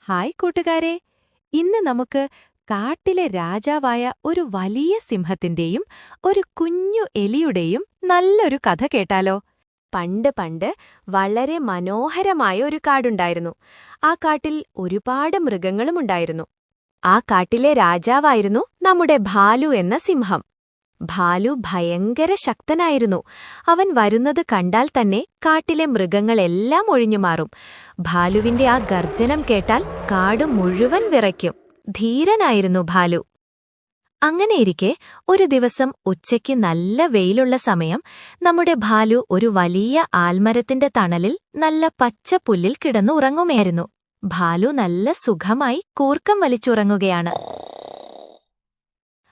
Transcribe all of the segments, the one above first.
Hi കൂട്ടുകാരെ, ഇന്ന് നമുക്ക് കാട്ടിലെ രാജാവായ ഒരു വലിയ സിംഹത്തിന്റെയും ഒരു കുഞ്ഞു എലിയുടെയും നല്ലൊരു കഥ കേട്ടാലോ. പണ്ട് വളരെ മനോഹരമായ ഒരു കാടുണ്ടായിരുന്നു. ആ കാട്ടിൽ ഒരുപാട് മൃഗങ്ങളുമുണ്ടായിരുന്നു. ആ കാട്ടിലെ രാജാവായിരുന്നു നമ്മുടെ ഭാലു എന്ന സിംഹം. ഭാലു ഭയങ്കര ശക്തനായിരുന്നു. അവൻ വരുന്നത് കണ്ടാൽ തന്നെ കാട്ടിലെ മൃഗങ്ങളെല്ലാം ഒഴിഞ്ഞുമാറും. ഭാലുവിന്റെ ആ ഗർജനം കേട്ടാൽ കാട് മുഴുവൻ വിറയ്ക്കും. ധീരനായിരുന്നു ഭാലു. അങ്ങനെയിരിക്കെ ഒരു ദിവസം ഉച്ചയ്ക്ക് നല്ല വെയിലുള്ള സമയം നമ്മുടെ ഭാലു ഒരു വലിയ ആൽമരത്തിന്റെ തണലിൽ നല്ല പച്ച പുല്ലിൽ കിടന്നു ഉറങ്ങുമായിരുന്നു. ഭാലു നല്ല സുഖമായി കൂർക്കം വലിച്ചുറങ്ങുകയാണ്.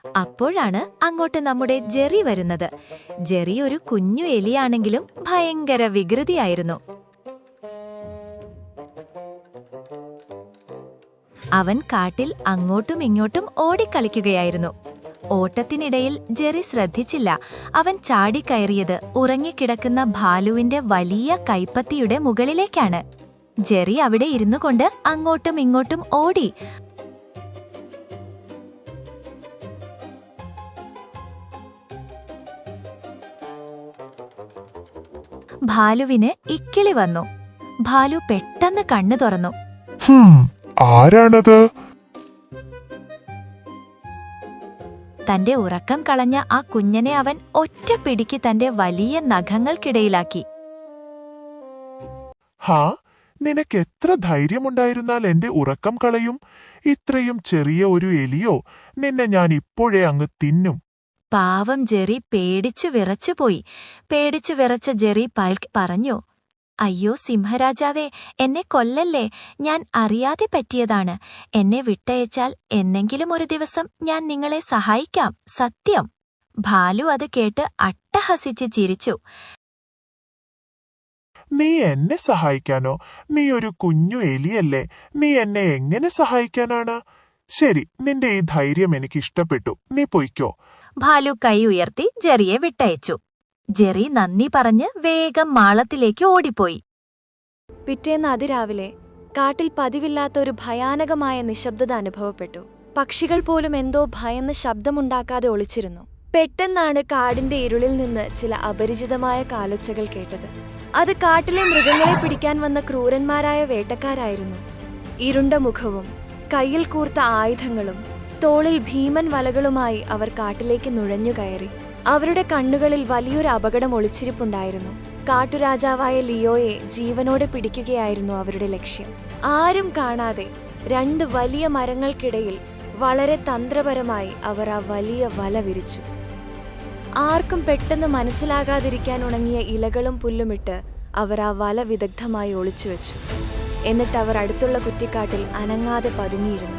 അപ്പോഴാണ് അങ്ങോട്ട് നമ്മുടെ ജെറി വരുന്നത്. ജെറി ഒരു കുഞ്ഞു എലിയാണെങ്കിലും ഭയങ്കര വികൃതിയായിരുന്നു. അവൻ കാട്ടിൽ അങ്ങോട്ടും ഇങ്ങോട്ടും ഓടിക്കളിക്കുകയായിരുന്നു. ഓട്ടത്തിനിടയിൽ ജെറി ശ്രദ്ധിച്ചില്ല. അവൻ ചാടിക്കയറിയത് ഉറങ്ങിക്കിടക്കുന്ന ഭാലുവിന്റെ വലിയ കൈപ്പത്തിയുടെ മുകളിലേക്കാണ്. ജെറി അവിടെ ഇരുന്നുകൊണ്ട് അങ്ങോട്ടും ഇങ്ങോട്ടും ഓടി. ഭാലുവിന് ഇക്കിളി വന്നു. ഭാലു പെട്ടെന്ന് കണ്ണു തുറന്നു. ആരാണത്? തന്റെ ഉറക്കം കളഞ്ഞ ആ കുഞ്ഞനെ അവൻ ഒറ്റ പിടിക്ക് തന്റെ വലിയ നഖങ്ങൾക്കിടയിലാക്കി. ഹാ, നിനക്കെത്ര ധൈര്യമുണ്ടായിരുന്നാൽ എന്റെ ഉറക്കം കളയും? ഇത്രയും ചെറിയ ഒരു എലിയോ? നിന്നെ ഞാൻ ഇപ്പോഴേ അങ്ങ് തിന്നും. പാവം ജെറി പേടിച്ചു വിറച്ചുപോയി. പേടിച്ചു വിറച്ച ജെറി പറഞ്ഞു, അയ്യോ സിംഹരാജാവേ, എന്നെ കൊല്ലല്ലേ. ഞാൻ അറിയാതെ പറ്റിയതാണ്. എന്നെ വിട്ടയച്ചാൽ എന്നെങ്കിലും ഒരു ദിവസം ഞാൻ നിങ്ങളെ സഹായിക്കാം, സത്യം. ഭാലു അത് കേട്ട് അട്ടഹസിച്ച് ചിരിച്ചു. നീ എന്നെ സഹായിക്കാനോ? നീ ഒരു കുഞ്ഞു എലിയല്ലേ. നീ എന്നെ എങ്ങനെ സഹായിക്കാനാണ്? ശരി, നിന്റെ ഈ ധൈര്യം എനിക്കിഷ്ടപ്പെട്ടു. നീ പൊയ്ക്കോ. ഭാലു കൈ ഉയർത്തി ജെറിയെ വിട്ടയച്ചു. ജെറി നന്ദി പറഞ്ഞ് വേഗം മാളത്തിലേക്ക് ഓടിപ്പോയി. പിറ്റേന്ന് അതിരാവിലെ കാട്ടിൽ പതിവില്ലാത്ത ഒരു ഭയാനകമായ നിശബ്ദത അനുഭവപ്പെട്ടു. പക്ഷികൾ പോലും എന്തോ ഭയന്ന് ശബ്ദമുണ്ടാക്കാതെ ഒളിച്ചിരുന്നു. പെട്ടെന്നാണ് കാടിന്റെ ഇരുളിൽ നിന്ന് ചില അപരിചിതമായ കാലൊച്ചകൾ കേട്ടത്. അത് കാട്ടിലെ മൃഗങ്ങളെ പിടിക്കാൻ വന്ന ക്രൂരന്മാരായ വേട്ടക്കാരായിരുന്നു. ഇരുണ്ട മുഖവും കയ്യിൽ കൂർത്ത ആയുധങ്ങളും തോളിൽ ഭീമൻ വലകളുമായി അവർ കാട്ടിലേക്ക് നുഴഞ്ഞുകയറി. അവരുടെ കണ്ണുകളിൽ വലിയൊരു അപകടം ഒളിച്ചിരിപ്പുണ്ടായിരുന്നു. കാട്ടുരാജാവായ ലിയോയെ ജീവനോടെ പിടിക്കുകയായിരുന്നു അവരുടെ ലക്ഷ്യം. ആരും കാണാതെ 2 വലിയ മരങ്ങൾക്കിടയിൽ വളരെ തന്ത്രപരമായി അവർ ആ വലിയ വല വിരിച്ചു. ആർക്കും പെട്ടെന്ന് മനസ്സിലാകാതിരിക്കാൻ ഉണങ്ങിയ ഇലകളും പുല്ലുമിട്ട് അവർ ആ വല വിദഗ്ധമായി ഒളിച്ചുവെച്ചു. എന്നിട്ട് അവർ അടുത്തുള്ള കുറ്റിക്കാട്ടിൽ അനങ്ങാതെ പതുങ്ങിയിരുന്നു.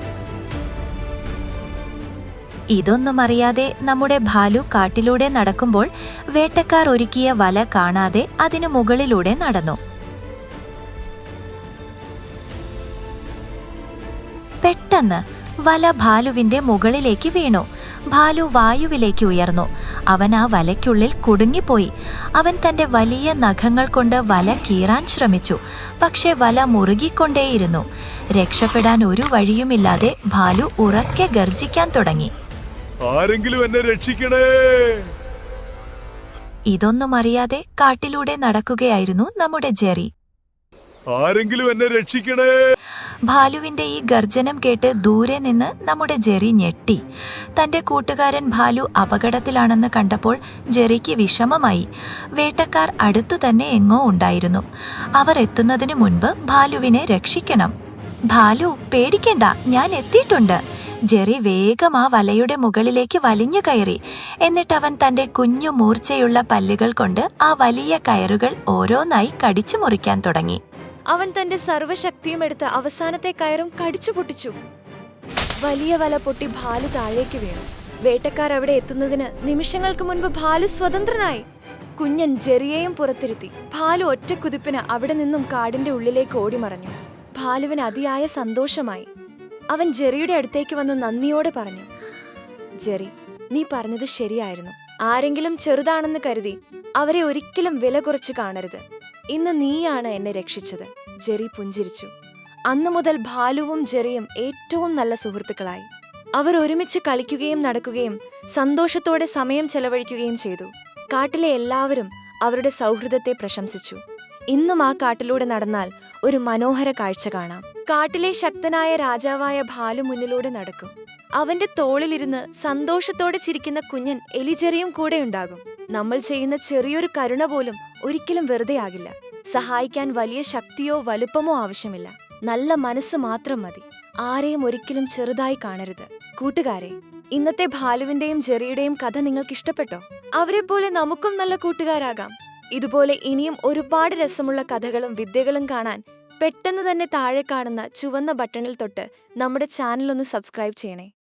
ഇതൊന്നും അറിയാതെ നമ്മുടെ ഭാലു കാട്ടിലൂടെ നടക്കുമ്പോൾ വേട്ടക്കാർ ഒരുക്കിയ വല കാണാതെ അതിനു മുകളിലൂടെ നടന്നു. പെട്ടെന്ന് വല ഭാലുവിന്റെ മുകളിലേക്ക് വീണു. ഭാലു വായുവിലേക്ക് ഉയർന്നു. അവൻ ആ വലയ്ക്കുള്ളിൽ കുടുങ്ങിപ്പോയി. അവൻ തന്റെ വലിയ നഖങ്ങൾ കൊണ്ട് വല കീറാൻ ശ്രമിച്ചു. പക്ഷെ വല മുറുകിക്കൊണ്ടേയിരുന്നു. രക്ഷപ്പെടാൻ ഒരു വഴിയുമില്ലാതെ ഭാലു ഉറക്കെ ഗർജിക്കാൻ തുടങ്ങി. ആരെങ്കിലും എന്നെ രക്ഷിക്കണേ! ഇതൊന്നും അറിയാതെ കാട്ടിലൂടെ നടക്കുകയായിരുന്നു നമ്മുടെ ജെറി. ആരെങ്കിലും എന്നെ രക്ഷിക്കണേ! ഭാലുവിന്റെ ഈ ഗർജനം കേട്ട് ദൂരെ നിന്ന് നമ്മുടെ ജെറി ഞെട്ടി. തന്റെ കൂട്ടുകാരൻ ഭാലു അപകടത്തിലാണെന്ന് കണ്ടപ്പോൾ ജെറിക്ക് വിഷമമായി. വേട്ടക്കാർ അടുത്തു തന്നെ എങ്ങോ ഉണ്ടായിരുന്നു. അവർ എത്തുന്നതിനു മുൻപ് ഭാലുവിനെ രക്ഷിക്കണം. ഭാലു, പേടിക്കണ്ട, ഞാൻ എത്തിയിട്ടുണ്ട്. ജെറി വേഗം ആ വലയുടെ മുകളിലേക്ക് വലിഞ്ഞു കയറി. എന്നിട്ടവൻ തന്റെ കുഞ്ഞു മൂർച്ചയുള്ള പല്ലുകൾ കൊണ്ട് ആ വലിയ കയറുകൾ ഓരോന്നായി കടിച്ചു മുറിക്കാൻ തുടങ്ങി. അവൻ തന്റെ സർവ്വശക്തിയും എടുത്ത് അവസാനത്തെ കയറും കടിച്ചു പൊട്ടിച്ചു. വലിയ വല പൊട്ടി ഭാലു താഴേക്ക് വീണു. വേട്ടക്കാർ അവിടെ എത്തുന്നതിന് നിമിഷങ്ങൾക്ക് മുൻപ് ഭാലു സ്വതന്ത്രനായി. കുഞ്ഞൻ ജെറിയെയും പുറത്തിരുത്തി. ഭാലു ഒറ്റക്കുതിപ്പിന് അവിടെ നിന്നും കാടിന്റെ ഉള്ളിലേക്ക് ഓടിമറഞ്ഞു. ഭാലുവിന് അതിയായ സന്തോഷമായി. അവൻ ജെറിയുടെ അടുത്തേക്ക് വന്ന് നന്ദിയോടെ പറഞ്ഞു, ജെറി, നീ പറഞ്ഞത് ശരിയായിരുന്നു. ആരെങ്കിലും ചെറുതാണെന്ന് കരുതി അവരെ ഒരിക്കലും വില കുറച്ച് കാണരുത്. ഇന്ന് നീയാണ് എന്നെ രക്ഷിച്ചത്. ജെറി പുഞ്ചിരിച്ചു. അന്നു മുതൽ ഭാലുവും ജെറിയും ഏറ്റവും നല്ല സുഹൃത്തുക്കളായി. അവർ ഒരുമിച്ച് കളിക്കുകയും നടക്കുകയും സന്തോഷത്തോടെ സമയം ചെലവഴിക്കുകയും ചെയ്തു. കാട്ടിലെ എല്ലാവരും അവരുടെ സൗഹൃദത്തെ പ്രശംസിച്ചു. ഇന്നും ആ കാട്ടിലൂടെ നടന്നാൽ ഒരു മനോഹര കാഴ്ച കാണാം. കാട്ടിലെ ശക്തനായ രാജാവായ ഭാലു മുന്നിലൂടെ നടക്കും. അവന്റെ തോളിലിരുന്ന് സന്തോഷത്തോടെ ചിരിക്കുന്ന കുഞ്ഞൻ എലിജെറിയും കൂടെ ഉണ്ടാകും. നമ്മൾ ചെയ്യുന്ന ചെറിയൊരു കരുണ പോലും ഒരിക്കലും വെറുതെയാകില്ല. സഹായിക്കാൻ വലിയ ശക്തിയോ വലുപ്പമോ ആവശ്യമില്ല. നല്ല മനസ്സ് മാത്രം മതി. ആരെയും ഒരിക്കലും ചെറുതായി കാണരുത്. കൂട്ടുകാരെ, ഇന്നത്തെ ഭാലുവിന്റെയും ജെറിയുടെയും കഥ നിങ്ങൾക്ക് ഇഷ്ടപ്പെട്ടോ? അവരെ പോലെ നമുക്കും നല്ല കൂട്ടുകാരാകാം. ഇതുപോലെ ഇനിയും ഒരുപാട് രസമുള്ള കഥകളും വിദ്യകളും കാണാൻ പെട്ടെന്ന് തന്നെ താഴെ കാണുന്ന ചുവന്ന ബട്ടണിൽ തൊട്ട് നമ്മുടെ ചാനൽ ഒന്ന് സബ്സ്ക്രൈബ് ചെയ്യണേ.